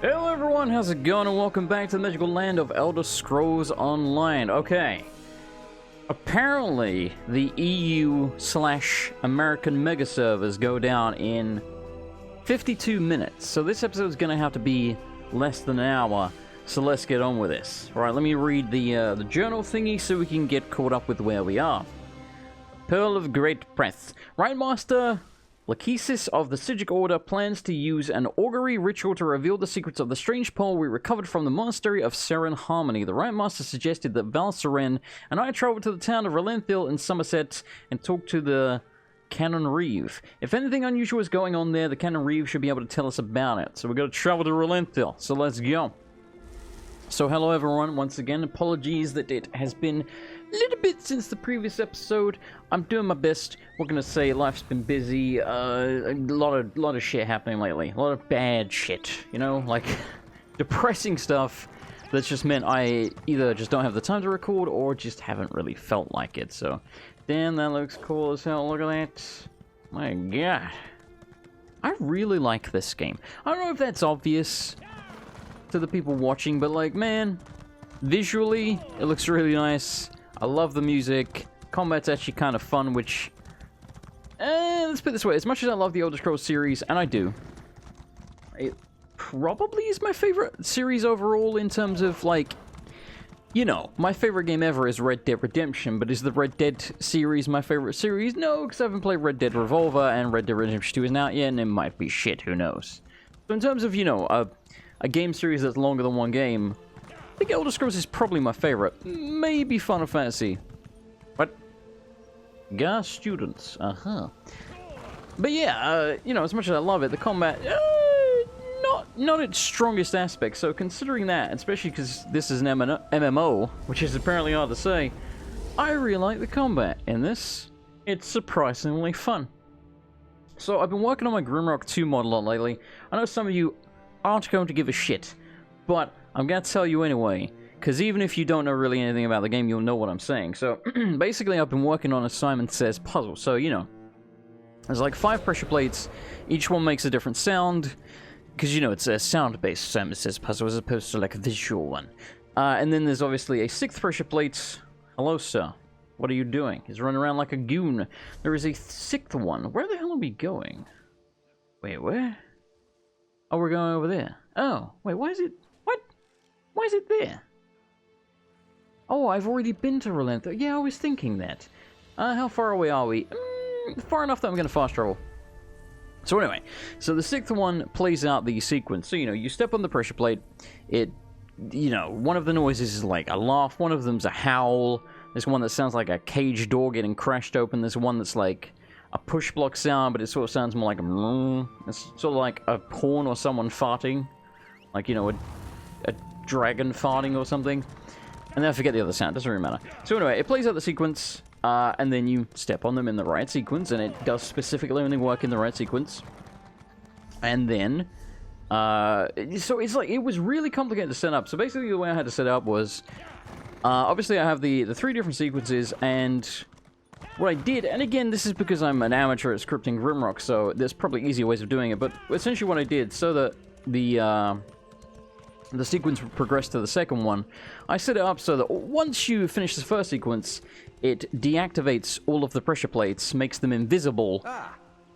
Hello everyone, how's it going, and welcome back to the magical land of Elder Scrolls Online. Okay, apparently the EU/American mega servers go down in 52 minutes, so this episode is going to have to be less than an hour, so let's get on with this. Alright, let me read the journal thingy so we can get caught up with where we are. Pearl of Great Breath. Right, Master Lachesis of the Sigic Order plans to use an augury ritual to reveal the secrets of the strange pearl we recovered from the monastery of Seren Harmony. The Right Master suggested that Val Seren and I travel to the town of Relenthil in Summerset and talk to the Canon Reeve. If anything unusual is going on there, the Canon Reeve should be able to tell us about it. So we're going to travel to Relenthil, so let's go. So hello everyone, once again, apologies that it has been a little bit since the previous episode. I'm doing my best. We're gonna say life's been busy, a lot of shit happening lately. A lot of bad shit, you know, like depressing stuff that's just meant I either just don't have the time to record or just haven't really felt like it. So, damn, that looks cool as hell, look at that. My god. I really like this game. I don't know if that's obvious to the people watching, but like, man, visually it looks really nice. I love the music. Combat's actually kind of fun, which let's put it this way, as much as I love the Elder Scrolls series, and I do, it probably is my favorite series overall in terms of, like, you know, my favorite game ever is Red Dead Redemption, but is the Red Dead series my favorite series? No, because I haven't played Red Dead Revolver, and Red Dead Redemption 2 isn't out yet, and it might be shit, who knows. So in terms of, you know, a game series that's longer than one game, I think Elder Scrolls is probably my favorite. Maybe Final Fantasy. What? Gas students. But yeah, you know, as much as I love it, the combat, not its strongest aspect. So considering that, especially because this is an MMO, which is apparently hard to say, I really like the combat in this. It's surprisingly fun. So I've been working on my Grimrock 2 mod a lot lately. I know some of you aren't going to give a shit, but I'm going to tell you anyway, because even if you don't know really anything about the game, you'll know what I'm saying. So, basically, I've been working on a Simon Says puzzle. So, you know, there's like 5 pressure plates. Each one makes a different sound, because, you know, it's a sound-based Simon Says puzzle as opposed to like a visual one. And then there's obviously a 6th pressure plate. Hello, sir. What are you doing? He's running around like a goon. There is a 6th one. Where the hell are we going? Wait, where? Oh, we're going over there. Oh, wait, why is it... What? Why is it there? Oh, I've already been to Relenthil. Yeah, I was thinking that. How far away are we? Far enough that I'm going to fast travel. So anyway, so the 6th one plays out the sequence. So, you know, you step on the pressure plate. It, you know, one of the noises is like a laugh. One of them's a howl. There's one that sounds like a cage door getting crashed open. There's one that's like a push block sound, but it sort of sounds more like a... It's sort of like a horn or someone farting. Like, you know, a dragon farting or something. And then I forget the other sound, doesn't really matter. So anyway, it plays out the sequence, and then you step on them in the right sequence, and it does specifically only work in the right sequence. And then, so it's like, it was really complicated to set up. So basically the way I had to set it up was, obviously I have the 3 different sequences, and what I did, and again, this is because I'm an amateur at scripting Grimrock, so there's probably easier ways of doing it, but essentially what I did, so that the sequence progressed to the second one, I set it up so that once you finish the first sequence, it deactivates all of the pressure plates, makes them invisible.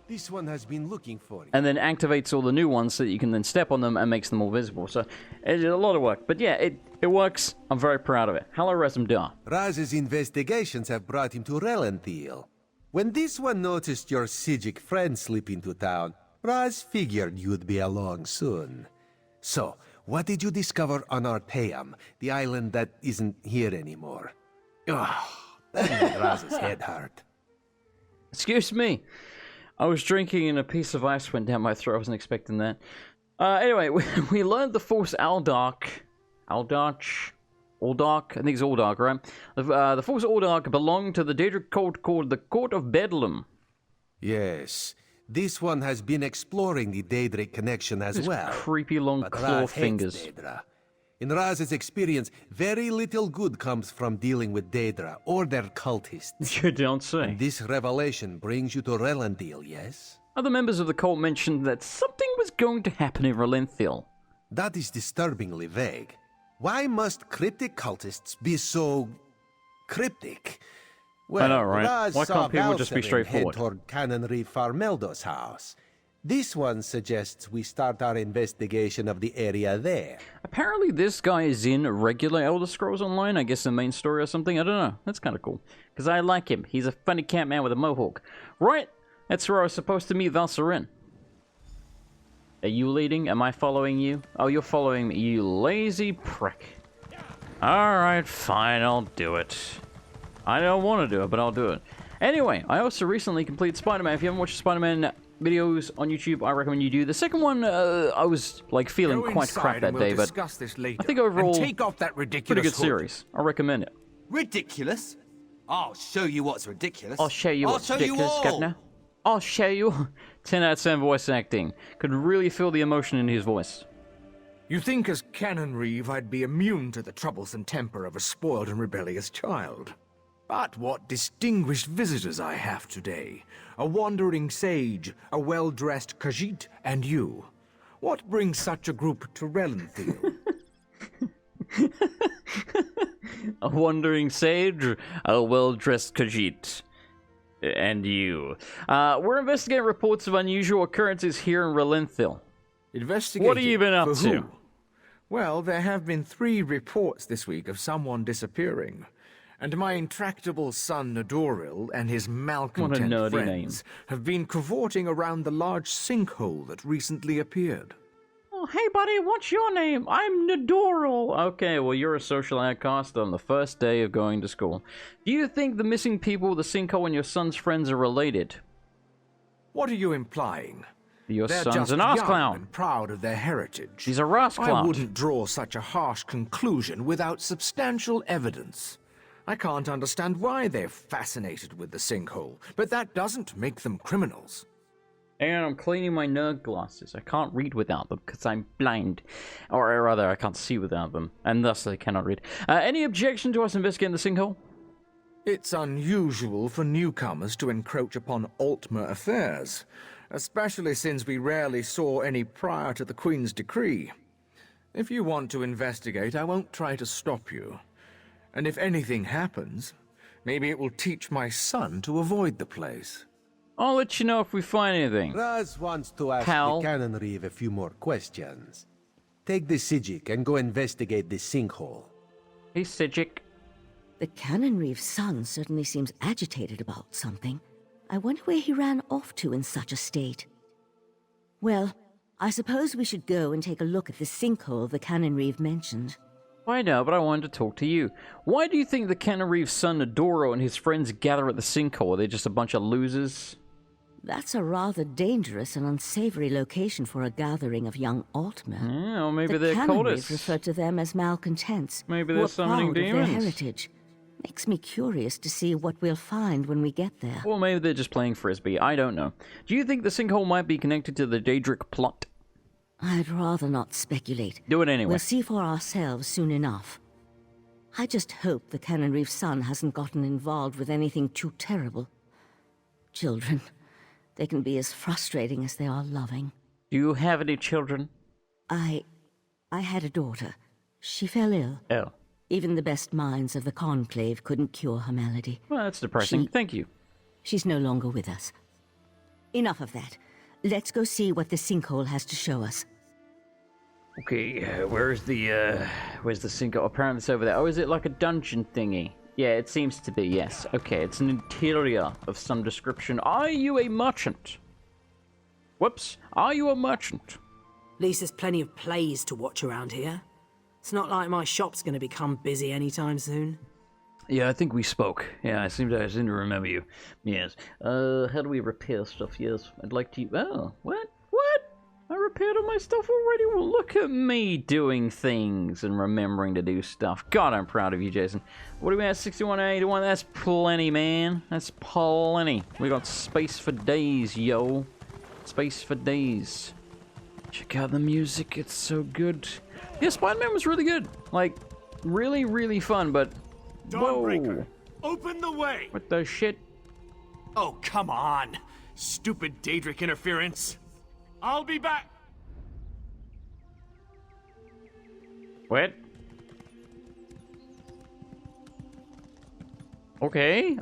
This one has been looking for you. And then activates all the new ones so that you can then step on them and makes them all visible. So, it's a lot of work. But yeah, it works. I'm very proud of it. Hello, Resumdar. Raz's investigations have brought him to Relenthil. When this one noticed your Sigic friend slip into town, Raz figured you'd be along soon. So, what did you discover on Arteum, the island that isn't here anymore? Oh, that made Raz's head hurt. Excuse me. I was drinking and a piece of ice went down my throat. I wasn't expecting that. Anyway, we learned the Force Aldark. Aldark? I think it's Aldark, right? The Force Aldark belonged to the Daedric cult called the Court of Bedlam. Yes. This one has been exploring the Daedric connection as well. Creepy long claw fingers. Daedra. In Raz's experience, very little good comes from dealing with Daedra or their cultists. You don't say. And this revelation brings you to Relenthil, yes? Other members of the cult mentioned that something was going to happen in Relenthil. That is disturbingly vague. Why must cryptic cultists be so cryptic? Well, I know, right? Raz Why saw can't people just be Valserin straightforward? head toward Canonry Farmeldo's house. This one suggests we start our investigation of the area there. Apparently this guy is in regular Elder Scrolls Online, I guess the main story or something, I don't know. That's kind of cool. Because I like him. He's a funny cat man with a mohawk. Right, that's where I was supposed to meet Valserin. Are you leading? Am I following you? Oh, you're following me, you lazy prick. Alright, fine, I'll do it. I don't want to do it, but I'll do it. Anyway, I also recently completed Spider-Man. If you haven't watched Spider-Man videos on YouTube, I recommend you do. The second one, I was like feeling quite crap that day, but I think overall, take off that ridiculous pretty good hood. series. I recommend it. Ridiculous? I'll show you what's ridiculous. I'll show you what's show you ridiculous, all. Governor. I'll show you. 10 out of 10 voice acting. Could really feel the emotion in his voice. You think as Canon Reeve I'd be immune to the troublesome temper of a spoiled and rebellious child? But what distinguished visitors I have today. A wandering sage, a well-dressed Khajiit, and you. What brings such a group to Relenthal? A wandering sage, a well-dressed Khajiit, and you. We're investigating reports of unusual occurrences here in Relenthal. Investigating What have you been up for to? who? Well, there have been 3 reports this week of someone disappearing. And my intractable son Nadoril and his malcontent nerdy friends have been cavorting around the large sinkhole that recently appeared. Oh, hey buddy, what's your name? I'm Nadoril. Okay, well you're a social outcast on the first day of going to school. Do you think the missing people, the sinkhole, and your son's friends are related? What are you implying? Your They're son's just an ass young clown. and proud of their heritage. He's a rascal. I wouldn't draw such a harsh conclusion without substantial evidence. I can't understand why they're fascinated with the sinkhole, but that doesn't make them criminals. And I'm cleaning my nerd glasses. I can't read without them because I'm blind. Or rather, I can't see without them. And thus I cannot read. Any objection to us investigating the sinkhole? It's unusual for newcomers to encroach upon Altmer affairs, especially since we rarely saw any prior to the Queen's decree. If you want to investigate, I won't try to stop you. And if anything happens, maybe it will teach my son to avoid the place. I'll let you know if we find anything. Raz wants to ask Pal. the Canon Reeve a few more questions. Take the Sijic and go investigate the sinkhole. Hey, Sijic. The Canon Reeve's son certainly seems agitated about something. I wonder where he ran off to in such a state. Well, I suppose we should go and take a look at the sinkhole the Canon Reeve mentioned. I know, but I wanted to talk to you. Why do you think the Canon Reeve's son Adoro and his friends gather at the sinkhole? Are they just a bunch of losers? That's a rather dangerous and unsavory location for a gathering of young Altmer. Yeah, or maybe the they're Canon Reeve cultists. referred to them as malcontents. Maybe who they're are summoning proud of demons. their heritage. Makes me curious to see what we'll find when we get there. Or maybe they're just playing Frisbee. I don't know. Do you think the sinkhole might be connected to the Daedric plot? I'd rather not speculate. Do it anyway. We'll see for ourselves soon enough. I just hope the Canon Reeve's son hasn't gotten involved with anything too terrible. Children, they can be as frustrating as they are loving. Do you have any children? I had a daughter. She fell ill. Oh. Even the best minds of the Conclave couldn't cure her malady. Well, that's depressing. She- Thank you. She's no longer with us. Enough of that. Let's go see what the sinkhole has to show us. Okay, where's the sinkhole? Apparently it's over there. Oh, is it like a dungeon thingy? Yeah, it seems to be, yes. Okay, it's an interior of some description. Are you a merchant? Whoops. Are you a merchant? At least there's plenty of plays to watch around here. It's not like my shop's going to become busy anytime soon. Yeah, I think we spoke. Yeah, I seem to remember you. Yes. How do we repair stuff? Yes, I'd like to... Oh, what? What? I repaired all my stuff already? Well, look at me doing things and remembering to do stuff. God, I'm proud of you, Jason. What do we have? 61 and 81? That's plenty, man. That's plenty. We got space for days, yo. Space for days. Check out the music. It's so good. Yeah, Spider-Man was really good. Like, really, really fun, but... Dawnbreaker, open the way! What the shit? Oh, come on. Stupid Daedric interference. I'll be back. What? Okay,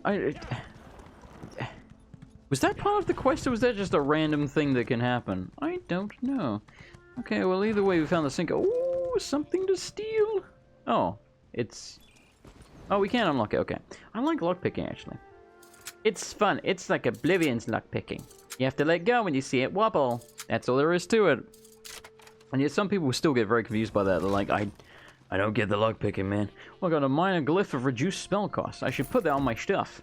was that part of the quest, or was that just a random thing that can happen? I don't know. Okay, well, either way, we found the sink. Oh, something to steal. Oh, it's... Oh, we can unlock it. Okay. I like lockpicking, actually. It's fun. It's like Oblivion's lockpicking. You have to let go when you see it wobble. That's all there is to it. And yet some people still get very confused by that. They're like, I don't get the lockpicking, man. Well, I got a minor glyph of reduced spell cost. I should put that on my stuff.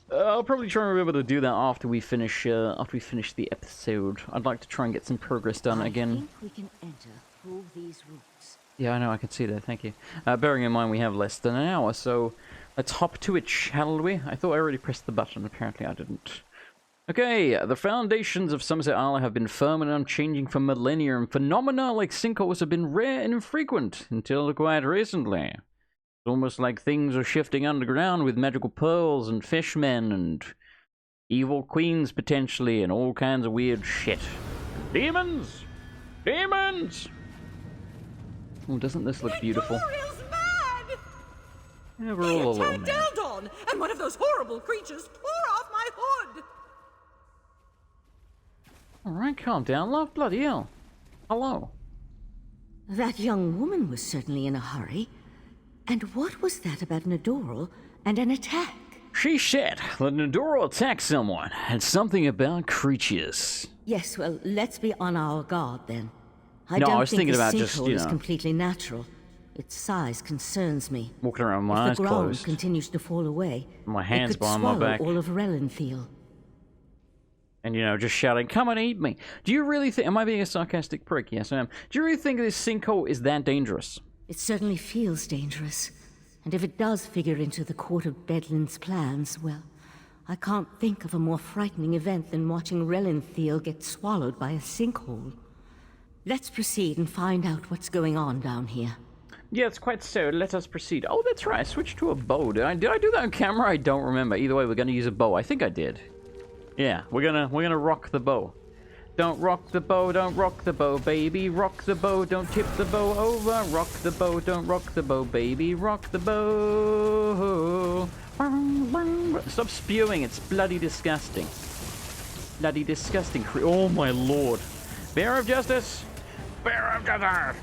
I'll probably try and remember to do that after we finish the episode. I'd like to try and get some progress done again. I think we can enter through these roots. Yeah, I know, I can see that, thank you. Bearing in mind we have less than an hour, so let's hop to it, shall we? I thought I already pressed the button, apparently I didn't. Okay, the foundations of Summerset Isle have been firm and unchanging for millennia, and phenomena like sinkholes have been rare and infrequent until quite recently. It's almost like things are shifting underground with magical pearls and fishmen and evil queens potentially and all kinds of weird shit. Demons! Demons! Oh, doesn't this look beautiful? Victoria's mad! Yeah, we're all a little mad. Down on, and one of those horrible creatures tore off my hood. Alright, calm down, love. Bloody hell. Hello. That young woman was certainly in a hurry. And what was that about Nadoral and an attack? She said that Nadoro attacked someone, and something about creatures. Yes, well, let's be on our guard then. I No, don't I was think thinking the about just, sinkhole you is know, completely natural. Its size concerns me. walking around with my If eyes the ground closed. continues to fall away, My hands it could behind my swallow back. all of Relenfiel. And, you know, just shouting, come and eat me. Do you really think... Am I being a sarcastic prick? Yes, I am. Do you really think this sinkhole is that dangerous? It certainly feels dangerous. And if it does figure into the Court of Bedlin's plans, well, I can't think of a more frightening event than watching Relenfiel get swallowed by a sinkhole. Let's proceed and find out what's going on down here. Yes, quite so. Let us proceed. Oh, that's right. I switched to a bow. Did I do that on camera? I don't remember. Either way, we're going to use a bow. I think I did. Yeah, we're gonna rock the bow. Don't rock the bow, don't rock the bow, baby. Rock the bow, don't tip the bow over. Rock the bow, don't rock the bow, baby. Rock the bow. Stop spewing, it's bloody disgusting. Bloody disgusting. Oh my lord. Bear of justice. Bear of justice.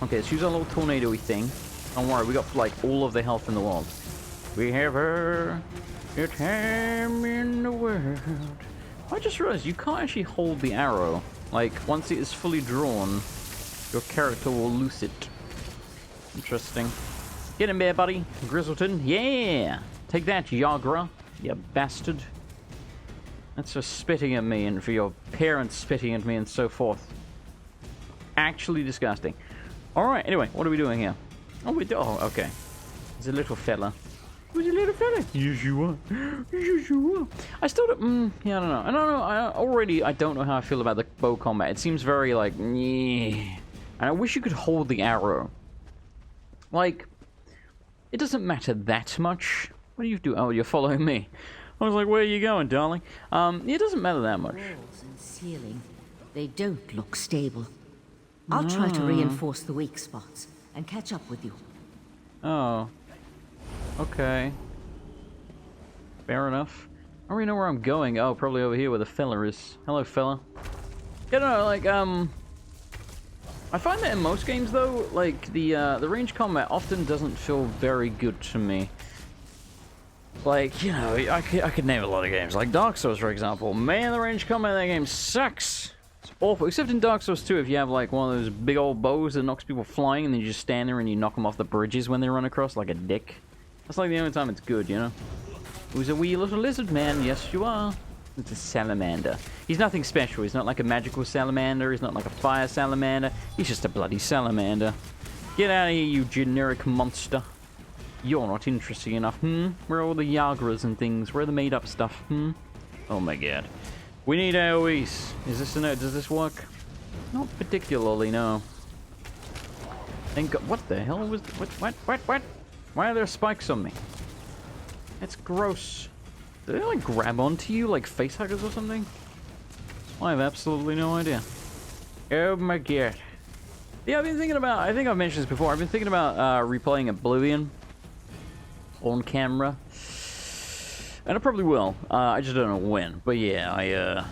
Okay, let's use our little tornado-y thing. Don't worry, we got like all of the health in the world. We have her. Your time in the world. I just realized you can't actually hold the arrow. Like, once it is fully drawn, your character will loose it. Interesting. Get him there, buddy. Grizzleton. Yeah! Take that, Yagra, you bastard. That's for spitting at me and for your parents spitting at me and so forth. Actually disgusting. Alright, anyway, what are we doing here? Oh, okay. There's a little fella. Who's a little fella? Yes, you are. Yes, you are. I still don't... yeah, I don't know. I don't know how I feel about the bow combat. It seems very, like... And I wish you could hold the arrow. Like... It doesn't matter that much. What do you do? Oh, you're following me. I was like, where are you going, darling? It doesn't matter that much. Walls and ceiling, they don't look stable. I'll try to reinforce the weak spots and catch up with you. Oh. Okay. Fair enough. I don't really know where I'm going. Oh, probably over here where the fella is. Hello, fella. Yeah, no, like, I find that in most games, though, like, the range combat often doesn't feel very good to me. Like, you know, I could name a lot of games. Like Dark Souls, for example. Man, the range combat in that game sucks. It's awful. Except in Dark Souls 2, if you have, like, one of those big old bows that knocks people flying, and then you just stand there and you knock them off the bridges when they run across like a dick. That's like the only time it's good, you know? Who's a wee little lizard man? Yes, you are. It's a salamander. He's nothing special. He's not like a magical salamander. He's not like a fire salamander. He's just a bloody salamander. Get out of here, you generic monster. You're not interesting enough, Where are all the Yagras and things? Where are the made-up stuff, Oh my god. We need AoEs. Is this does this work? Not particularly, no. Thank God. What the hell was... What? Why are there spikes on me? That's gross. Do they, like, grab onto you like facehuggers or something? I have absolutely no idea. Oh my god. Yeah, I've been thinking about, I think I've mentioned this before, I've been thinking about replaying Oblivion on camera. And I probably will. I just don't know when. But yeah, I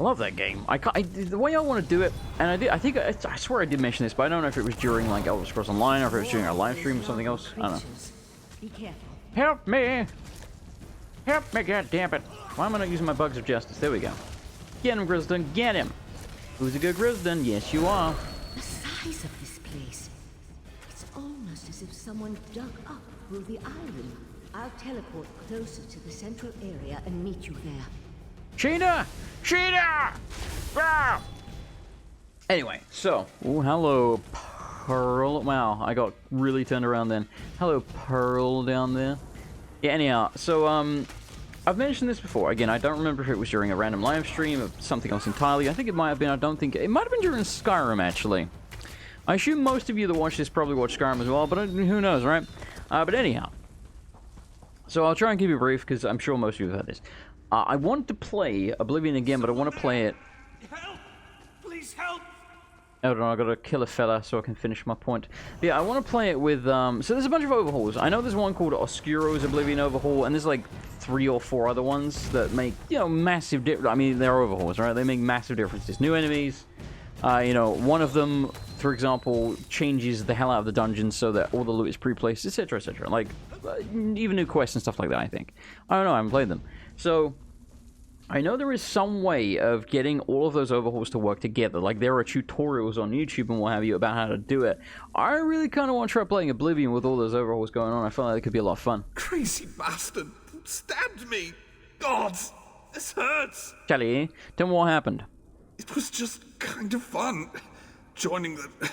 love that game. The way I want to do it, and I swear I did mention this, but I don't know if it was during like Elder Scrolls Online or if it was during our live stream or something else. I don't know. Be careful. Help me! Help me, goddammit! Why am I not using my bugs of justice? There we go. Get him, Grisden, get him! Who's a good Grisden? Yes, you are. The size of this place. It's almost as if someone dug up through the island. I'll teleport closer to the central area and meet you there. Cheetah! Cheetah! Ah! Anyway, so... Oh, hello, Pearl. Wow, I got really turned around then. Hello, Pearl down there. Yeah, anyhow, so, I've mentioned this before. Again, I don't remember if it was during a random live stream or something else entirely. I think it might have been. I don't think... It might have been during Skyrim, actually. I assume most of you that watch this probably watch Skyrim as well, but who knows, right? But anyhow. So I'll try and keep it brief, because I'm sure most of you have heard this. I want to play Oblivion again, but I want to play it... Help! Please help! Hold on, I gotta kill a fella so I can finish my point. But yeah, I want to play it with, so there's a bunch of overhauls. I know there's one called Oscuro's Oblivion Overhaul, and there's like 3 or 4 other ones that make, you know, massive difference. I mean, they're overhauls, right? They make massive differences. New enemies, you know, one of them, for example, changes the hell out of the dungeon so that all the loot is pre-placed, etc., etc. Like, even new quests and stuff like that, I think. I don't know, I haven't played them. So... I know there is some way of getting all of those overhauls to work together. Like, there are tutorials on YouTube and what have you about how to do it. I really kind of want to try playing Oblivion with all those overhauls going on. I feel like it could be a lot of fun. Crazy bastard stabbed me. God, this hurts. Kelly, tell me what happened. It was just kind of fun. Joining the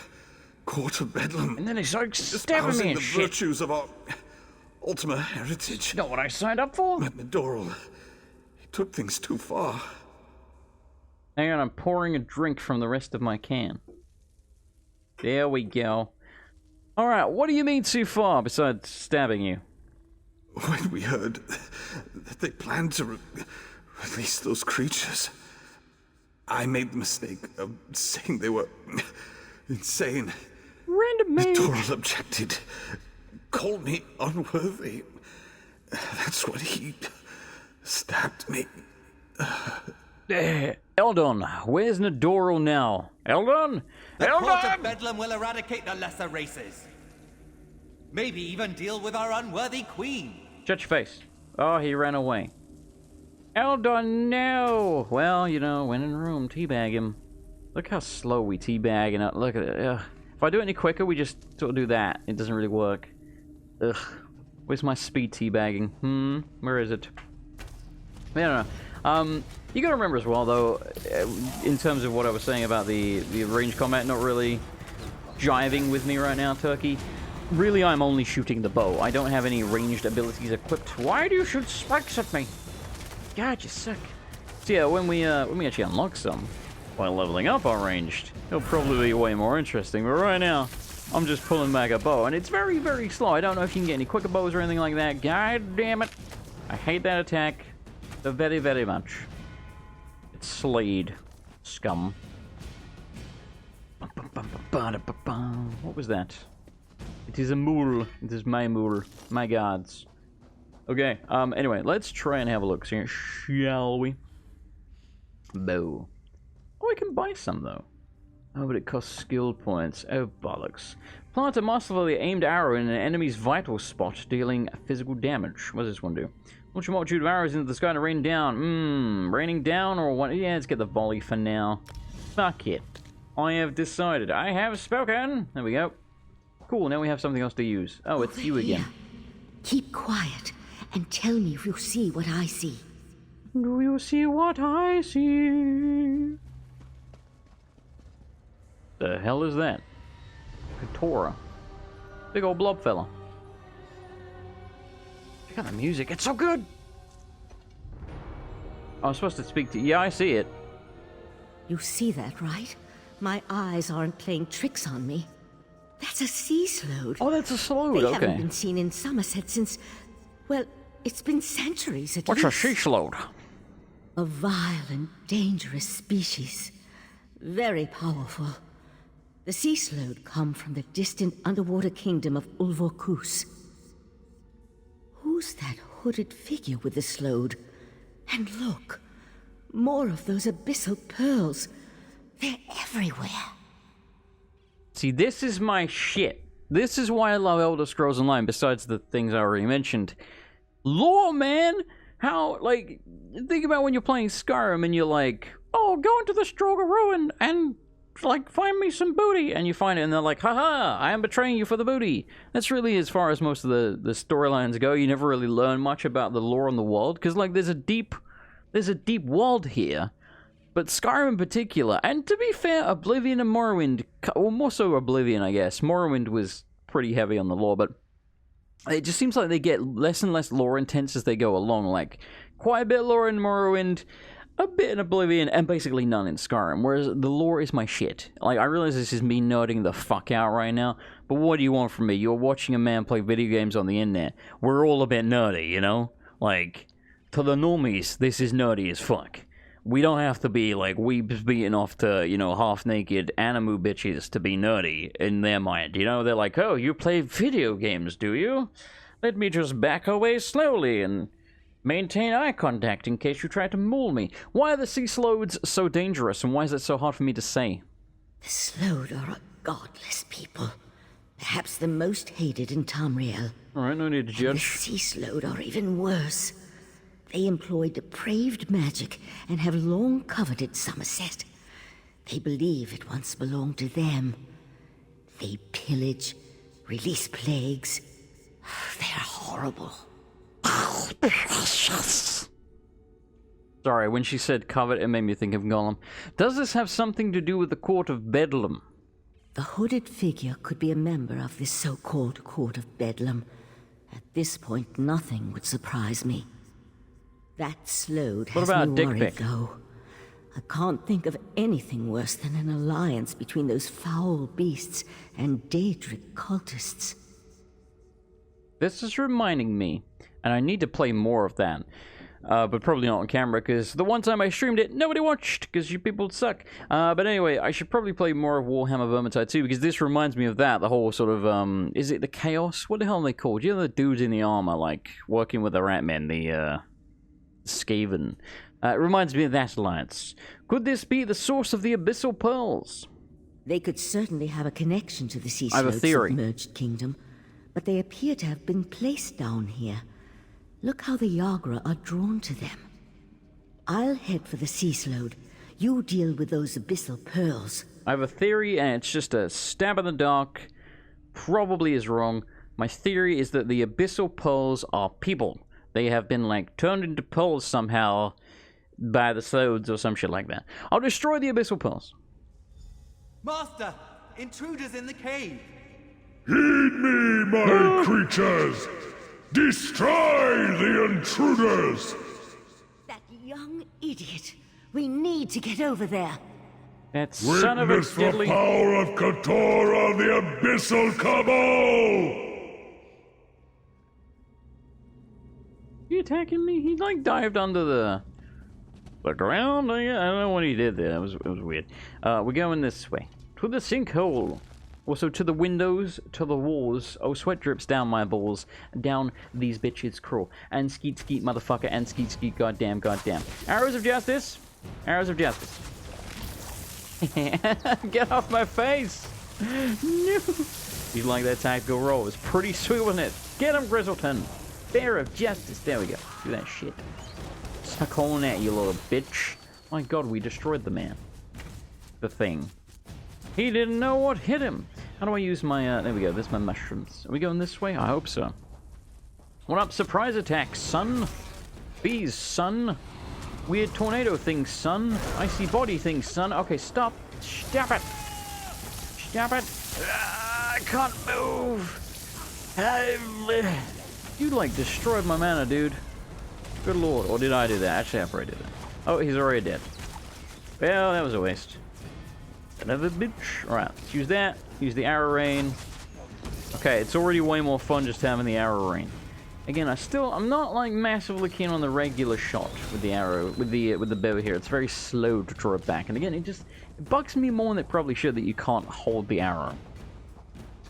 court of Bedlam. And then he started stabbing me and the shit. Virtues of our Ultima heritage. Not what I signed up for. But Nadoral, he took things too far. Hang on, I'm pouring a drink from the rest of my can. There we go. Alright, what do you mean too far besides stabbing you? When we heard that they planned to release those creatures, I made the mistake of saying they were insane. Random mage. Nadoral objected. Called me unworthy. That's what he stabbed me. Eldon, where's Nadoral now? Eldon? The court of Eldon! Bedlam will eradicate the lesser races. Maybe even deal with our unworthy queen. Shut your face. Oh, he ran away. Eldon, no! Well, you know, when in Rome, teabag him. Look how slow we teabag and look at it. Ugh. If I do it any quicker, we just sort of do that. It doesn't really work. Ugh. Where's my speed teabagging? Where is it? I don't know. You gotta remember as well, though, in terms of what I was saying about the range combat not really jiving with me right now, Turkey. Really, I'm only shooting the bow. I don't have any ranged abilities equipped. Why do you shoot spikes at me? God, you suck. So yeah, when we actually unlock some, while leveling up our ranged, it'll probably be way more interesting. But right now, I'm just pulling back a bow, and it's very, very slow. I don't know if you can get any quicker bows or anything like that. God damn it. I hate that attack so very, very much. It's Slade. Scum. What was that? It is a mule. It is my mule. My gods. Okay, anyway, let's try and have a look here, shall we? Bow. Oh, I can buy some, though. Oh, but it costs skill points. Oh, bollocks. Plant a masterfully aimed arrow in an enemy's vital spot, dealing physical damage. What does this one do? Launch a multitude of arrows into the sky to rain down. Raining down or what? Yeah, let's get the volley for now. Fuck it. I have decided. I have spoken. There we go. Cool, now we have something else to use. Oh, it's you again. Keep quiet and tell me if you see what I see. Do you see what I see? The hell is that? Katora. Big old blob fella. Check out the music. It's so good! I'm supposed to speak to... Yeah, I see it. You see that, right? My eyes aren't playing tricks on me. That's a sea sload. Oh, that's a sload, They okay. haven't been seen in Summerset since... Well, it's been centuries at least. What's a sea sload? A vile and dangerous species. Very powerful. The sea slode come from the distant underwater kingdom of Ulvorkus. Who's that hooded figure with the slode? And look, more of those abyssal pearls. They're everywhere. See, this is my shit. This is why I love Elder Scrolls Online, besides the things I already mentioned. Lore, man! How, like, think about when you're playing Skyrim and you're like, oh, go into the Stroga Ruin and, like, find me some booty. And you find it and they're like, haha, I am betraying you for the booty. That's really as far as most of the storylines go. You never really learn much about the lore in the world. Because, like, there's a deep world here. But Skyrim in particular, and to be fair, Oblivion and Morrowind, well, more so Oblivion, I guess. Morrowind was pretty heavy on the lore, but it just seems like they get less and less lore intense as they go along. Like, quite a bit of lore in Morrowind, a bit in Oblivion, and basically none in Skyrim, whereas the lore is my shit. Like, I realize this is me nerding the fuck out right now, but what do you want from me? You're watching a man play video games on the internet. We're all a bit nerdy, you know? Like, to the normies, this is nerdy as fuck. We don't have to be, like, weebs beating off to, you know, half-naked animu bitches to be nerdy in their mind, you know? They're like, oh, you play video games, do you? Let me just back away slowly and maintain eye contact in case you try to maul me. Why are the sea slodes so dangerous, and why is it so hard for me to say? The Slode are a godless people. Perhaps the most hated in Tamriel. Alright, no need to judge. The Sea Slode are even worse. They employ depraved magic and have long coveted Summerset. They believe it once belonged to them. They pillage, release plagues. They're horrible. Sorry, when she said covet, it made me think of Gollum. Does this have something to do with the Court of Bedlam? The hooded figure could be a member of this so-called Court of Bedlam. At this point, nothing would surprise me. That Slode has me worried, though. I can't think of anything worse than an alliance between those foul beasts and Daedric cultists. This is reminding me, and I need to play more of that. But probably not on camera, because the one time I streamed it, nobody watched, because you people suck. But anyway, I should probably play more of Warhammer Vermintide 2, because this reminds me of that, the whole sort of, is it the Chaos? What the hell are they called? You know the dudes in the armor, like, working with the Ratmen, the, Skaven. It reminds me of that alliance. Could this be the source of the Abyssal Pearls? They could certainly have a connection to the Sea I have a Slode's theory. submerged kingdom, but they appear to have been placed down here. Look how the Yagra are drawn to them. I'll head for the Sea Slode. You deal with those Abyssal Pearls. I have a theory, and it's just a stab in the dark. Probably is wrong. My theory is that the Abyssal Pearls are people. They have been, like, turned into pearls somehow by the Slodes or some shit like that. I'll destroy the Abyssal Pearls. Master, intruders in the cave. Heed me, my creatures! Destroy the intruders! That young idiot. We need to get over there. That son of a Witness the diddly... power of Katora, the Abyssal Cabal! He attacking me? He, like, dived under the ground? I don't know what he did there. It was weird. We're going this way. To the sinkhole. Also to the windows, to the walls. Oh, sweat drips down my balls. Down these bitches' crawl. And skeet skeet motherfucker. And skeet skeet goddamn goddamn. Arrows of justice. Arrows of justice. Get off my face. No. You like that tactical roll. It's pretty sweet, wasn't it? Get him, Grizzleton. Bear of justice. There we go. Do that shit. Suck on at you, little bitch. My god, we destroyed the man. The thing. He didn't know what hit him. How do I use my, there we go. There's my mushrooms. Are we going this way? I hope so. What up? Surprise attack, son. Bees, son. Weird tornado thing, son. Icy body thing, son. Okay, stop. Stop it. Stop it. I can't move. You, like, destroyed my mana, dude. Good lord. Or did I do that? Actually, I probably did that. Oh, he's already dead. Well, that was a waste. Another bitch. Alright, let's use that. Use the arrow rain. Okay, it's already way more fun just having the arrow rain. Again, I'm not like massively keen on the regular shot with the arrow, with the bow here. It's very slow to draw it back, and again, it bugs me more than it probably should that you can't hold the arrow.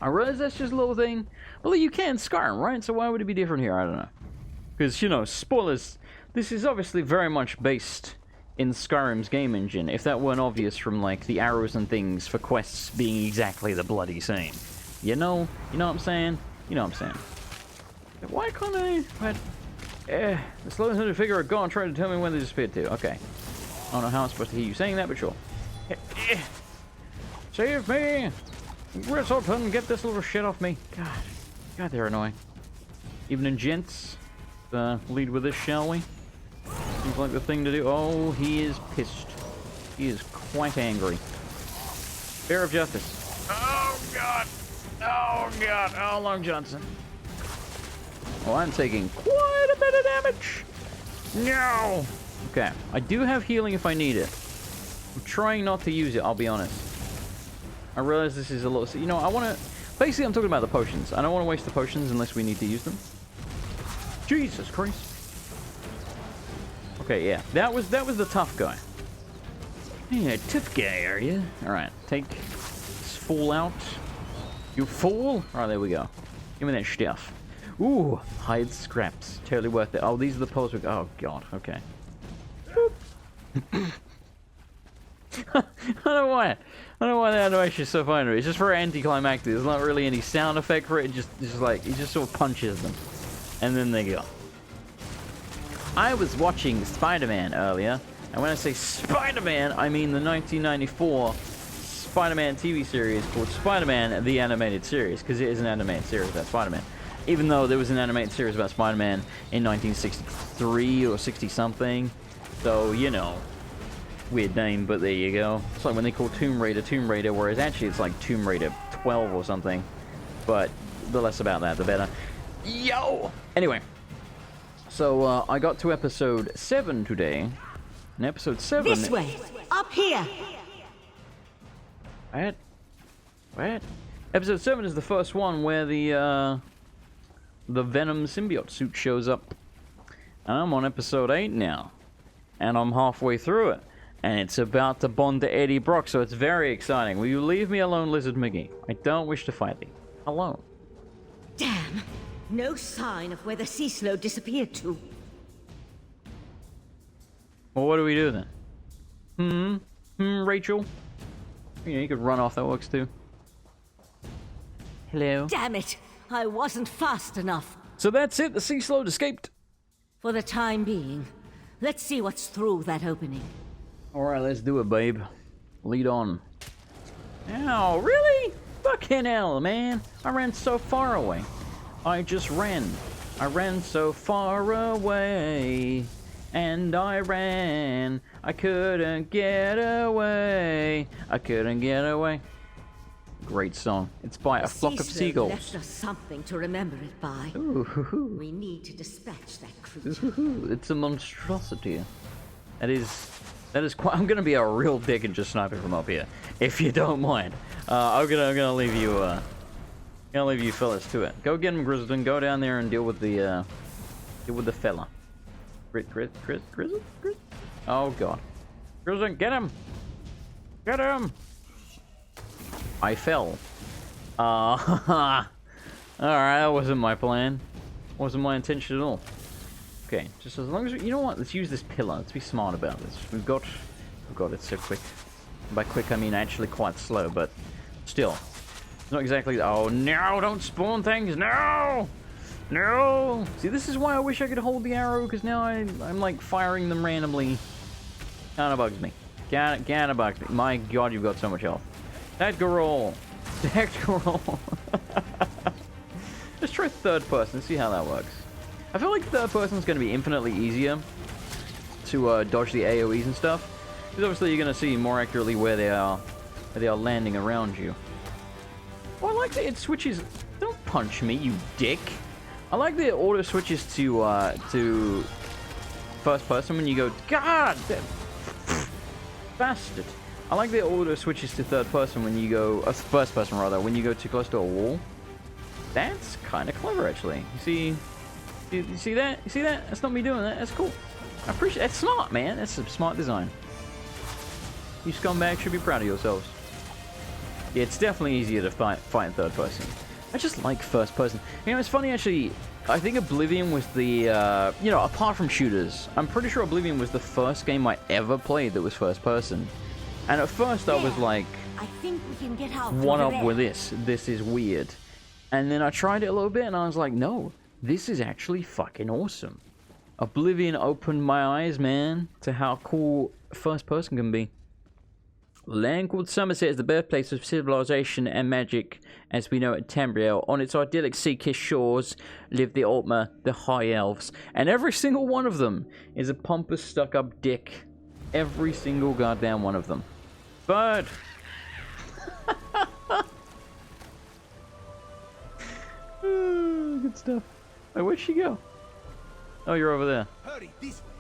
I realize that's just a little thing. Well, you can Skyrim, right? So why would it be different here? I don't know. Because, you know, spoilers, this is obviously very much based in Skyrim's game engine, if that weren't obvious from, like, the arrows and things for quests being exactly the bloody same. You know what I'm saying? You know what I'm saying. Why can't I... the slowest to figure are gone, trying to tell me when they disappeared to. Okay. I don't know how I'm supposed to hear you saying that, but sure. Save me! Grizzleton, get this little shit off me. God, they're annoying. Evening, gents. Lead with this, shall we? Seems like the thing to do. Oh, he is pissed. He is quite angry. Bear of Justice. Oh, God. Oh, God. Oh, Long Johnson. Well, I'm taking quite a bit of damage. No. Okay. I do have healing if I need it. I'm trying not to use it, I'll be honest. I realize this is a little... You know, I want to... Basically, I'm talking about the potions. I don't want to waste the potions unless we need to use them. Jesus Christ. Okay, yeah. That was the tough guy. Yeah, tough guy, are you? Alright, take this fool out. You fool! Alright, there we go. Give me that stuff. Ooh, hide scraps. Totally worth it. Oh, these are the poles. Oh, God. Okay. I don't know why. I don't know why the animation is so fine. It's just very anticlimactic. There's not really any sound effect for it. It's just like, he just sort of punches them. And then they go. I was watching Spider-Man earlier. And when I say Spider-Man, I mean the 1994 Spider-Man TV series called Spider-Man, the Animated Series. Because it is an animated series about Spider-Man. Even though there was an animated series about Spider-Man in 1963 or 60-something. So, you know. Weird name, but there you go. It's like when they call Tomb Raider, whereas actually it's like Tomb Raider 12 or something. But the less about that, the better. Yo! Anyway. So, I got to episode 7 today. And episode 7... This way! Up here! What? Episode 7 is the first one where the Venom symbiote suit shows up. And I'm on episode 8 now. And I'm halfway through it. And it's about to bond to Eddie Brock, so it's very exciting. Will you leave me alone, Lizard Mickey? I don't wish to fight thee. Alone. Damn! No sign of where the sea slow disappeared to. Well, what do we do then? Rachel? You could run off, that works too. Hello? Damn it! I wasn't fast enough. So that's it, the sea slow escaped. For the time being, let's see what's through that opening. Alright, let's do it, babe. Lead on. Ow, really? Fucking hell, man. I ran so far away. I just ran. I ran so far away. And I ran. I couldn't get away. I couldn't get away. Great song. It's by a flock of seagulls. Left us something to remember it by. Ooh. We need to dispatch that creature. Ooh, it's a monstrosity. That is quite... I'm gonna be a real dick and just snipe it from up here, if you don't mind. I'm gonna leave you fellas to it. Go get him, Grizzleton. Go down there and deal with the fella. Grizzle? Oh God, Grizzleton, get him! Get him! I fell. Alright, that wasn't my plan. Wasn't my intention at all. Okay, just as long as you know what, let's use this pillar. Let's be smart about this. We've got it so quick. By quick, I mean actually quite slow, but still, it's not exactly. Oh no! Don't spawn things! No! No! See, this is why I wish I could hold the arrow, because now I'm like firing them randomly. Kinda bugs me. Kinda bugs me. My God, you've got so much health. That girl. Let's try third person. See how that works. I feel like third person is going to be infinitely easier to dodge the AoEs and stuff, because obviously you're going to see more accurately where they are landing around you. Oh, I like that it switches. Don't punch me, you dick. I like that it auto switches to first person when you go. God, bastard. I like that it auto switches to third person when you go. First person rather, when you go too close to a wall. That's kind of clever, actually. You see. You see that? You see that? That's not me doing that. That's cool. I appreciate. That's smart, man. That's some smart design. You scumbags should be proud of yourselves. Yeah, it's definitely easier to fight in third person. I just like first person. You know, it's funny actually. I think Oblivion was the, you know, apart from shooters, I'm pretty sure Oblivion was the first game I ever played that was first person. And at first I was like, I think we can get out one up with this. This is weird. And then I tried it a little bit and I was like, no, this is actually fucking awesome. Oblivion opened my eyes, man, to how cool first person can be. Land called Summerset is the birthplace of civilization and magic as we know it in Tamriel. On its idyllic sea-kissed shores live the Altmer, the High Elves. And every single one of them is a pompous, stuck-up dick. Every single goddamn one of them. But... good stuff. Wait, where'd she go? Oh, you're over there. Hurry, this way.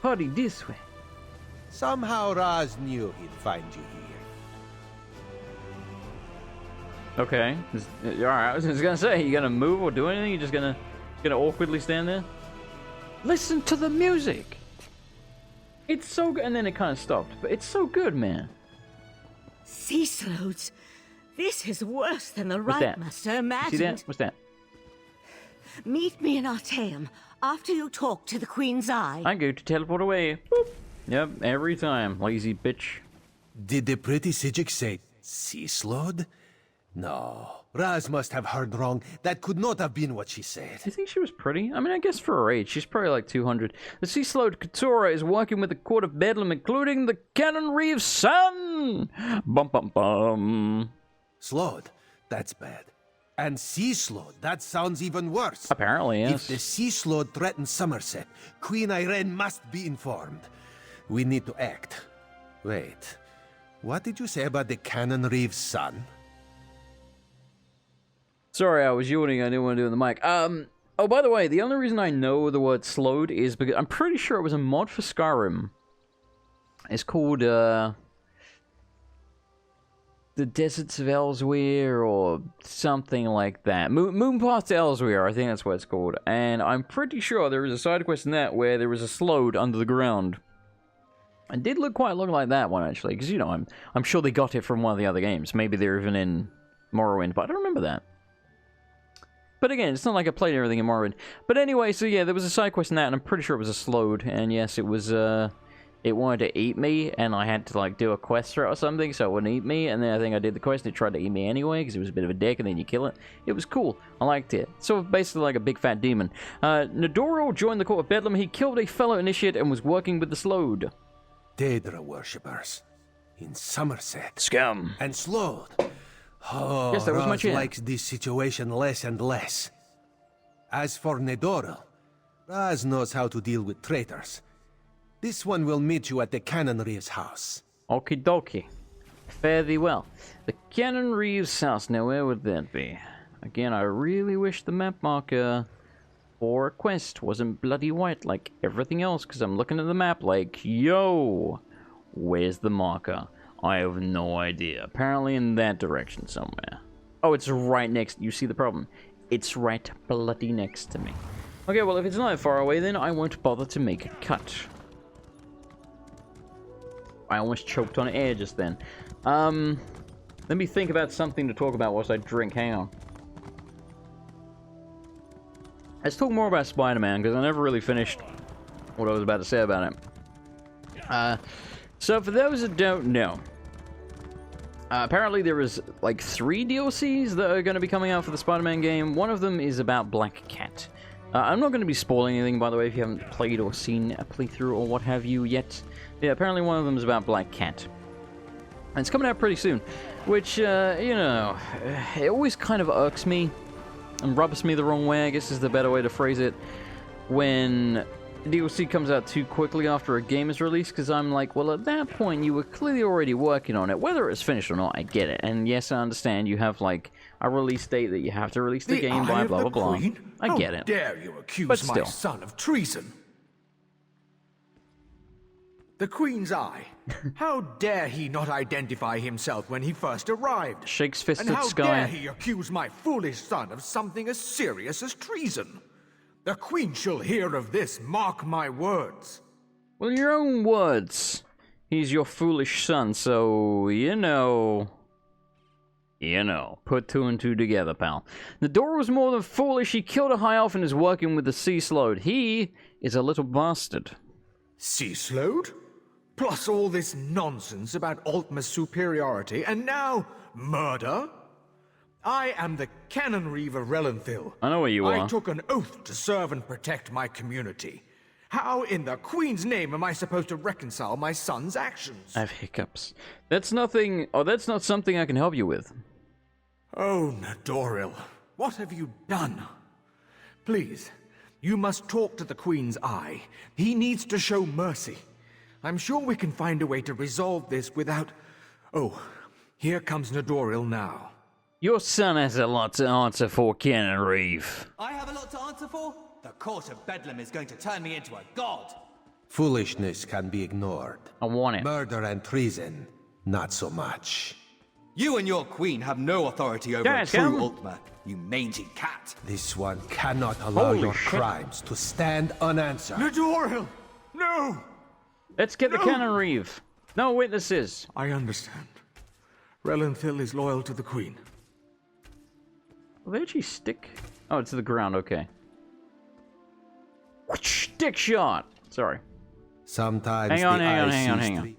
Hurry, this way. Somehow Raz knew he'd find you here. Okay. Alright, I was just gonna say, you gonna move or do anything? You just gonna awkwardly stand there? Listen to the music! It's so good, and then it kind of stopped, but it's so good, man. Sea slodes. This is worse than the What's that? Master See imagined. that? What's that? Meet me in Artaeum after you talk to the Queen's Eye. I go to teleport away. Boop. Yep, every time, lazy bitch. Did the pretty Sijik say sea slode? No, Raz must have heard wrong. That could not have been what she said. Do you think she was pretty? I mean, I guess for her age, she's probably like 200. The Sea Slode Keturah is working with the Court of Bedlam, including the Cannon Reef Sun! Bum bum bum. Slode? That's bad. And sea slode? That sounds even worse. Apparently, yes. If the sea slode threatens Summerset, Queen Irene must be informed. We need to act. Wait, what did you say about the Cannon Reef Sun? Sorry, I was yawning. I didn't want to do it in the mic. Oh, by the way, the only reason I know the word slowed is because I'm pretty sure it was a mod for Skyrim. It's called, the Deserts of Elsewhere or something like that. Moonpath to Elsewhere, I think that's what it's called. And I'm pretty sure there was a side quest in that where there was a slode under the ground. It did look like that one, actually, because, you know, I'm sure they got it from one of the other games. Maybe they're even in Morrowind, but I don't remember that. But again, it's not like I played everything in Morrowind. But anyway, so yeah, there was a side quest in that, and I'm pretty sure it was a slode. And yes, it was, it wanted to eat me, and I had to, like, do a quest for it or something, so it wouldn't eat me. And then I think I did the quest, and it tried to eat me anyway, because it was a bit of a dick, and then you kill it. It was cool. I liked it. So basically like a big fat demon. Nodoro joined the Court of Bedlam. He killed a fellow initiate and was working with the slode. Daedra worshippers in Summerset. Scum. And slode. Oh, yes, that was my Raz chance. likes this situation less and less. As for Nedoro, Raz knows how to deal with traitors. This one will meet you at the Cannon Reeves house. Okie dokie. Fare thee well. The Cannon Reeves house, now where would that be? Again, I really wish the map marker for a quest wasn't bloody white like everything else, because I'm looking at the map like, yo, where's the marker? I have no idea. Apparently in that direction somewhere. Oh, it's right next. You see the problem? It's right bloody next to me. Okay, well, if it's not that far away, then I won't bother to make a cut. I almost choked on air just then. Let me think about something to talk about whilst I drink. Hang on. Let's talk more about Spider-Man, because I never really finished what I was about to say about it. So for those that don't know, apparently there is like 3 DLCs that are going to be coming out for the Spider-Man game. One of them is about Black Cat. I'm not going to be spoiling anything, by the way, if you haven't played or seen a playthrough or what have you yet. Yeah, apparently one of them is about Black Cat. And it's coming out pretty soon, which, you know, it always kind of irks me and rubs me the wrong way, I guess is the better way to phrase it, when DLC comes out too quickly after a game is released, because I'm like, well, at that point, you were clearly already working on it. Whether it's finished or not, I get it. And yes, I understand you have, like, a release date that you have to release the game by, blah, blah, blah. I get it. How dare you accuse But my still. son of treason? The Queen's Eye. How dare he not identify himself when he first arrived? Shakes fist And at how sky. dare he accuse my foolish son of something as serious as treason? The Queen shall hear of this, mark my words. Well, your own words. He's your foolish son, so, you know, put two and two together, pal. Nadora was more than foolish. He killed a high elf and is working with the Sea Slode. He is a little bastard. Sea Slode? Plus all this nonsense about Altmer's superiority, and now murder? I am the Canon Reeve of Relenthil. I know what you are. I took an oath to serve and protect my community. How in the Queen's name am I supposed to reconcile my son's actions? I have hiccups. That's nothing... Oh, that's not something I can help you with. Oh, Nadoril, what have you done? Please, you must talk to the Queen's eye. He needs to show mercy. I'm sure we can find a way to resolve this without... Oh, here comes Nadoril now. Your son has a lot to answer for, Canon Reeve. I have a lot to answer for? The court of Bedlam is going to turn me into a god. Foolishness can be ignored. I want it. Murder and treason, not so much. You and your queen have no authority over Guys, a true come. Ultima, you mangy cat. This one cannot allow Holy your shit. crimes to stand unanswered. Nadoril! No! Let's get the Canon Reeve. No witnesses. I understand. Relenthil is loyal to the Queen. Will they actually stick? Oh, it's to the ground, okay. Stick shot! Sorry. Sometimes Hang on, the hang on, eye hang on, sees hang on. tre-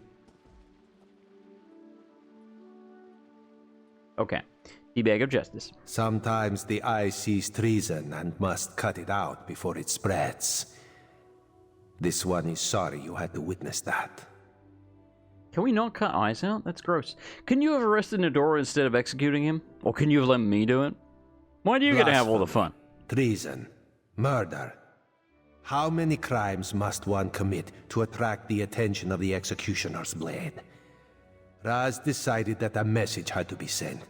Okay. The bag of justice. Sometimes the eye sees treason and must cut it out before it spreads. This one is sorry you had to witness that. Can we not cut eyes out? That's gross. Can you have arrested Nadora instead of executing him? Or can you have let me do it? Why do you get to have all the fun? Treason, murder. How many crimes must one commit to attract the attention of the executioner's blade? Raz decided that a message had to be sent.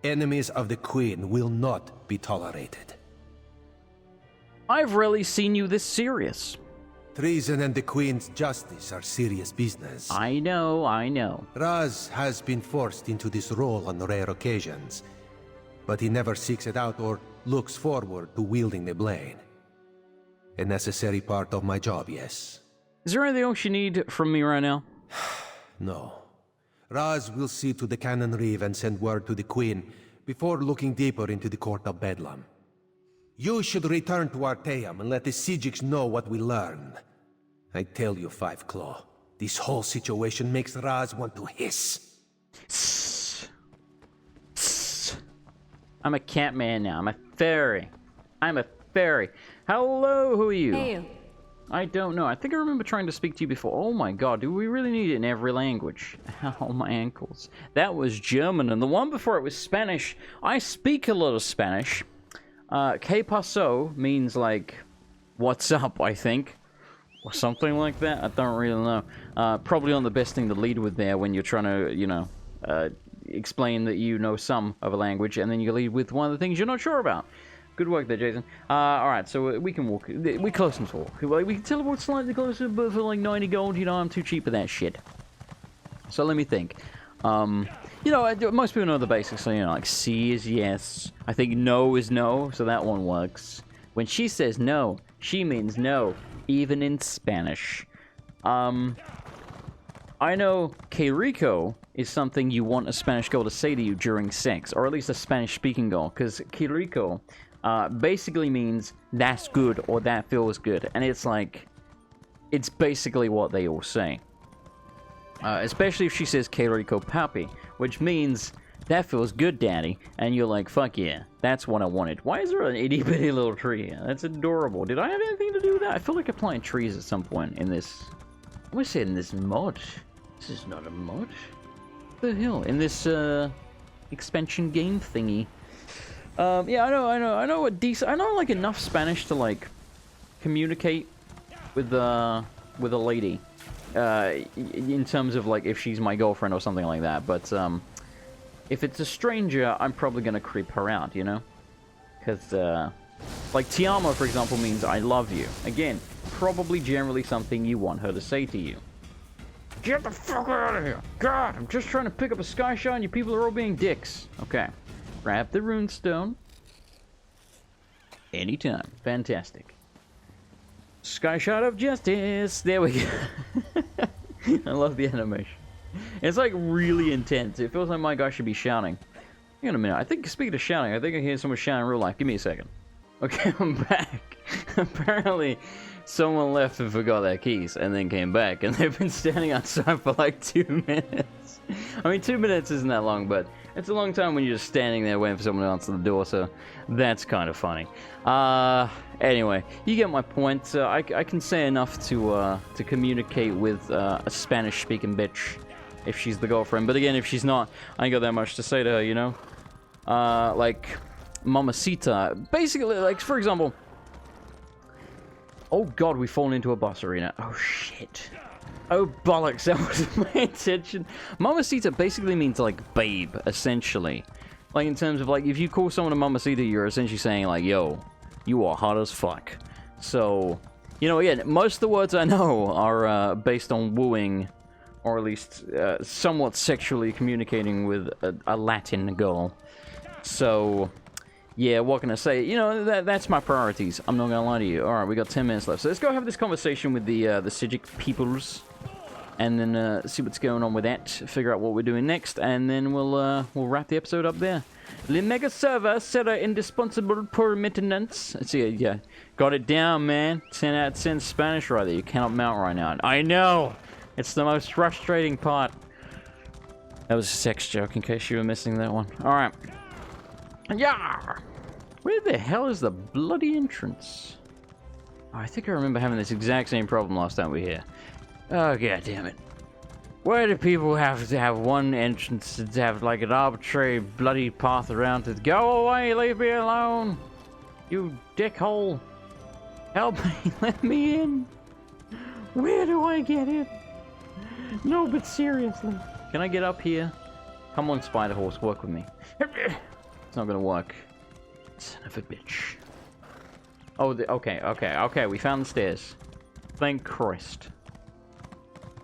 Enemies of the Queen will not be tolerated. I've rarely seen you this serious. Treason and the Queen's justice are serious business. I know, I know. Raz has been forced into this role on rare occasions, but he never seeks it out or looks forward to wielding the blade. A necessary part of my job, yes. Is there anything else you need from me right now? No. Raz will see to the Canon Reeve and send word to the Queen before looking deeper into the Court of Bedlam. You should return to Arteum and let the Sijiks know what we learned. I tell you, Five Claw, this whole situation makes Raz want to hiss. I'm a cat man now. I'm a fairy. I'm a fairy. Hello, who are you? Hey. I don't know. I think I remember trying to speak to you before. Oh my god, do we really need it in every language? Ow, my ankles. That was German, and the one before it was Spanish. I speak a little Spanish. Que paso means like, what's up, I think. Or something like that. I don't really know. Probably not the best thing to lead with there when you're trying to, you know, explain that you know some of a language, and then you lead with one of the things you're not sure about. Good work there, Jason. Alright, so we can walk. We close some talk. We can teleport slightly closer, but for like 90 gold, you know, I'm too cheap for that shit. So let me think. You know, most people know the basics, so, you know, like C is yes. I think no is no, so that one works. When she says no, she means no, even in Spanish. I know que rico is something you want a Spanish girl to say to you during sex, or at least a Spanish-speaking girl, because que rico basically means that's good or that feels good, and it's like, it's basically what they all say. Especially if she says que rico papi, which means that feels good, daddy, and you're like, fuck yeah, that's what I wanted. Why is there an itty-bitty little tree here? That's adorable. Did I have anything to do with that? I feel like I planted trees at some point in this, I'm gonna say in this mod. This is not a mod. What the hell? In this, expansion game thingy. Yeah, I know a decent, I know like enough Spanish to like communicate with a lady, in terms of like if she's my girlfriend or something like that. But if it's a stranger, I'm probably gonna creep her out, you know, because like ti amo, for example, means I love you. Again, probably generally something you want her to say to you. Get the fuck out of here! God, I'm just trying to pick up a sky shot and you people are all being dicks. Okay. Grab the runestone. Anytime. Fantastic. Sky shot of justice. There we go. I love the animation. It's like really intense. It feels like my guy should be shouting. Hang on a minute. I think, speaking of shouting, I think I hear someone shouting in real life. Give me a second. Okay, I'm back. Apparently, someone left and forgot their keys and then came back, and they've been standing outside for like 2 minutes. I mean, 2 minutes isn't that long, but it's a long time when you're just standing there waiting for someone to answer the door, so that's kind of funny. Anyway, you get my point. I can say enough to communicate with a Spanish-speaking bitch if she's the girlfriend. But again, if she's not, I ain't got that much to say to her, you know? Like, Mamacita. Basically, like, for example... Oh god, we've fallen into a boss arena. Oh shit. Oh bollocks, that wasn't my intention. Mamacita basically means, like, babe, essentially. Like, in terms of, like, if you call someone a Mamacita, you're essentially saying, like, yo, you are hot as fuck. So, you know, again, most of the words I know are based on wooing, or at least somewhat sexually communicating with a Latin girl. So, yeah, what can I say? You know, that's my priorities. I'm not gonna lie to you. Alright, we got 10 minutes left. So let's go have this conversation with the Sijic peoples. And then see what's going on with that. Figure out what we're doing next. And then we'll wrap the episode up there. Le mega server será indispensable por maintenance. Let's see, yeah. Got it down, man. 10 out of 10 Spanish right there. You cannot mount right now. I know! It's the most frustrating part. That was a sex joke, in case you were missing that one. Alright. Yeah! Where the hell is the bloody entrance? Oh, I think I remember having this exact same problem last time we were here. Oh, god damn it. Why do people have to have one entrance to have, like, an arbitrary bloody path around to go away, leave me alone! You dickhole! Help me, let me in! Where do I get in? No, but seriously. Can I get up here? Come on, Spider Horse, work with me. It's not gonna work. Son of a bitch. Oh, okay, we found the stairs. Thank Christ.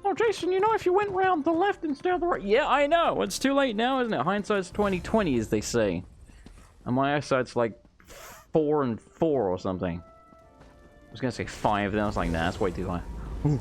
Oh, Jason, you know, if you went round the left instead of the right... Yeah, I know! It's too late now, isn't it? Hindsight's 20/20, as they say. And my eyesight's like 4 and 4 or something. I was gonna say 5, then I was like, nah, that's way too high. Ooh.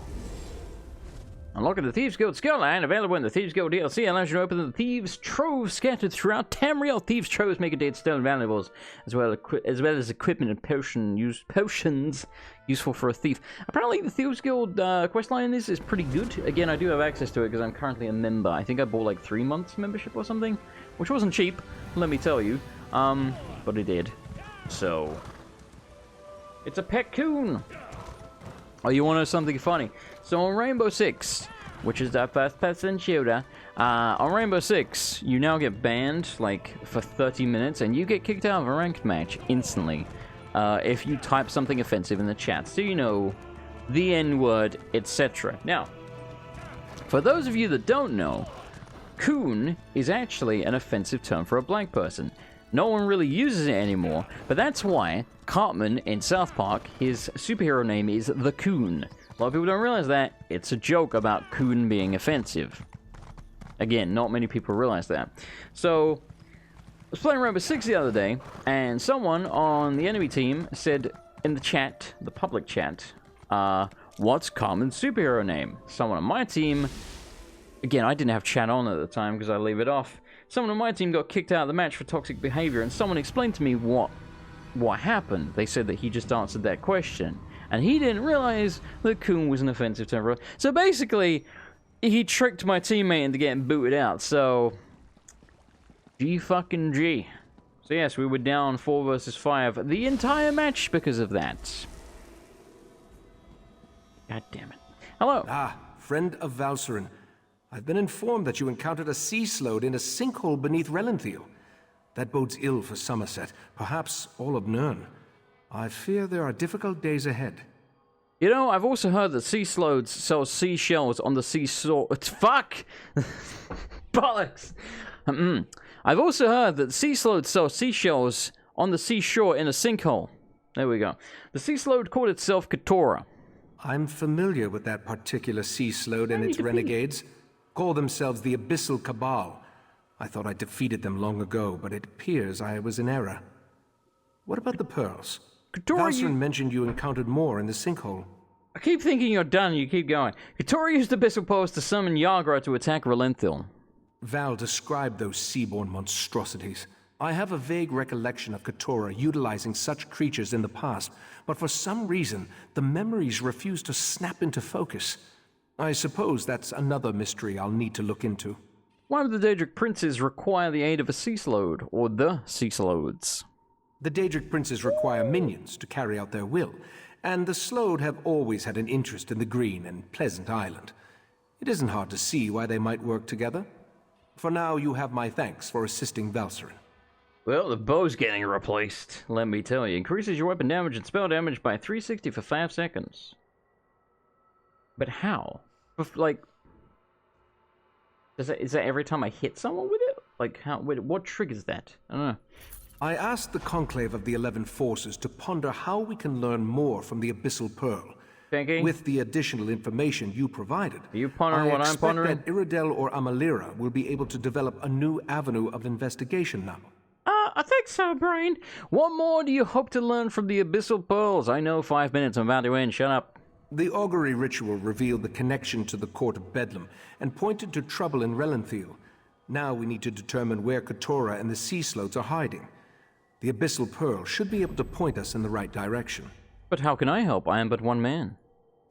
Unlocking the Thieves Guild skill line, available in the Thieves Guild DLC, allows you to open the Thieves' Trove scattered throughout Tamriel. Thieves' Troves make a date stone valuables, as well as equipment and potions useful for a thief. Apparently, the Thieves Guild questline in this is pretty good. Again, I do have access to it because I'm currently a member. I think I bought like 3 months membership or something, which wasn't cheap, let me tell you. But it did. So, it's a pet coon. Oh, you want to know something funny? So on Rainbow Six, which is the first-person shooter, on Rainbow Six, you now get banned, like, for 30 minutes, and you get kicked out of a ranked match instantly if you type something offensive in the chat. So, you know, the N-word, etc. Now, for those of you that don't know, coon is actually an offensive term for a black person. No one really uses it anymore, but that's why Cartman in South Park, his superhero name is the Coon. A lot of people don't realize that. It's a joke about coon being offensive. Again, not many people realize that. So, I was playing Rainbow Six the other day, and someone on the enemy team said in the chat, the public chat, what's Cartman's superhero name? Someone on my team, again, I didn't have chat on at the time because I leave it off. Someone on my team got kicked out of the match for toxic behavior, and someone explained to me what happened. They said that he just answered that question, and he didn't realize that coon was an offensive term. So basically, he tricked my teammate into getting booted out, so... G fucking G. So yes, we were down 4 versus 5 the entire match because of that. God damn it. Hello. Ah, friend of Valcerin. I've been informed that you encountered a sea slode in a sinkhole beneath Relenthiel. That bodes ill for Summerset, perhaps all of Nirn. I fear there are difficult days ahead. You know, I've also heard that sea slodes sell seashells on the seashore. Fuck! Bollocks! I've also heard that sea slodes sell seashells on the seashore in a sinkhole. There we go. The sea slode called itself Katora. I'm familiar with that particular sea slode and its renegades. Call themselves the Abyssal Cabal. I thought I defeated them long ago, but it appears I was in error. What about the pearls? Valsrin mentioned you encountered more in the sinkhole. I keep thinking you're done, you keep going. Katora used Abyssal Pearls to summon Yagra to attack Relenthil. Val described those seaborne monstrosities. I have a vague recollection of Katora utilizing such creatures in the past, but for some reason, the memories refuse to snap into focus. I suppose that's another mystery I'll need to look into. Why would the Daedric Princes require the aid of a Sea Slode, or the Sea Slodes? The Daedric Princes require minions to carry out their will, and the Slode have always had an interest in the green and pleasant island. It isn't hard to see why they might work together. For now, you have my thanks for assisting Valsrin. Well, the bow's getting replaced, let me tell you. Increases your weapon damage and spell damage by 360 for 5 seconds. But how? Like, is that every time I hit someone with it? Like, how? What triggers that? I don't know. I asked the Conclave of the 11 Forces to ponder how we can learn more from the Abyssal Pearl. Thinking? With the additional information you provided, Are you pondering what I'm pondering? I expect that Iridel or Amalira will be able to develop a new avenue of investigation now. I think so, Brain. What more do you hope to learn from the Abyssal Pearls? I know 5 minutes, I'm about to end. Shut up. The augury ritual revealed the connection to the Court of Bedlam and pointed to trouble in Relenthil. Now we need to determine where Katora and the Sea Slodes are hiding. The Abyssal Pearl should be able to point us in the right direction. But how can I help? I am but one man.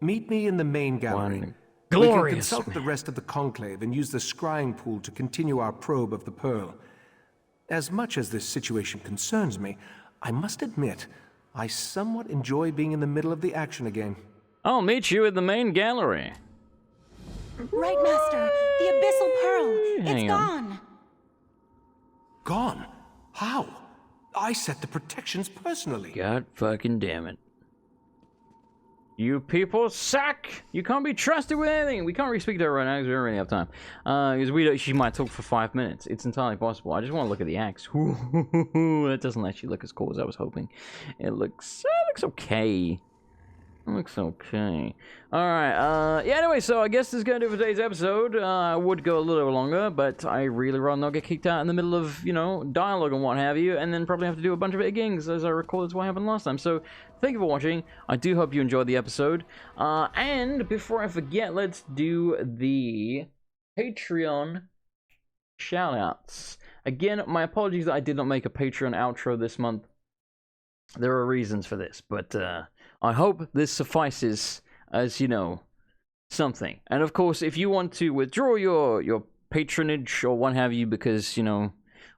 Meet me in the main gallery. Glorious. We can consult the rest of the Conclave and use the scrying pool to continue our probe of the Pearl. As much as this situation concerns me, I must admit, I somewhat enjoy being in the middle of the action again. I'll meet you at the main gallery. Right, Master. The Abyssal Pearl. Hang It's on. gone. Gone? How? I set the protections personally. God fucking damn it. You people suck! You can't be trusted with anything! We can't really speak to her right now because we don't really have time. Because she might talk for 5 minutes. It's entirely possible. I just want to look at the axe. That doesn't actually look as cool as I was hoping. It looks okay. It looks okay. Alright, yeah, anyway, so I guess this is going to do it for today's episode. I would go a little longer, but I really rather not get kicked out in the middle of, you know, dialogue and what have you, and then probably have to do a bunch of gigs, as I recall that's what happened last time. So, thank you for watching. I do hope you enjoyed the episode. And before I forget, let's do the Patreon shoutouts. Again, my apologies that I did not make a Patreon outro this month. There are reasons for this, but I hope this suffices as, you know, something. And of course, if you want to withdraw your patronage or what have you because, you know,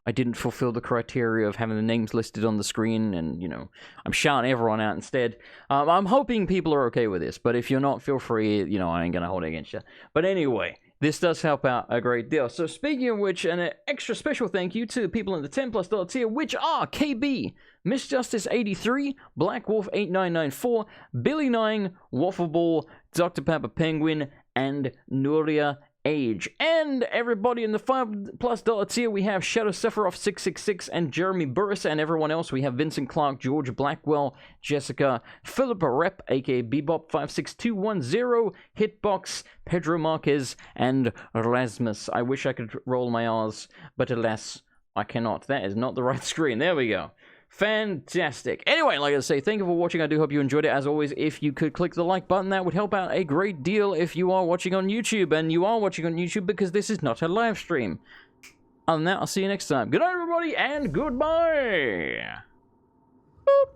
I didn't fulfill the criteria of having the names listed on the screen and, you know, I'm shouting everyone out instead. I'm hoping people are okay with this, but if you're not, feel free, you know, I ain't gonna hold it against you. But anyway, this does help out a great deal. So speaking of which, an extra special thank you to the people in the $10+ tier, which are KB, Miss Justice 83, Black Wolf 8994, Billy 9, Waffle Ball, Dr. Pepper Penguin, and Nuria Age. And everybody in the $5+ tier, we have Shadow Sephiroth 666 and Jeremy Burris, and everyone else we have Vincent Clark, George Blackwell, Jessica, Philippa Rep, aka Bebop 56210, Hitbox, Pedro Marquez, and Rasmus. I wish I could roll my R's, but alas, I cannot. That is not the right screen. There we go. Fantastic. Anyway, like I say, thank you for watching. I do hope you enjoyed it. As always, if you could click the like button, that would help out a great deal if you are watching on YouTube. And you are watching on YouTube because this is not a live stream. Other than that, I'll see you next time. Good night, everybody, and goodbye. Boop.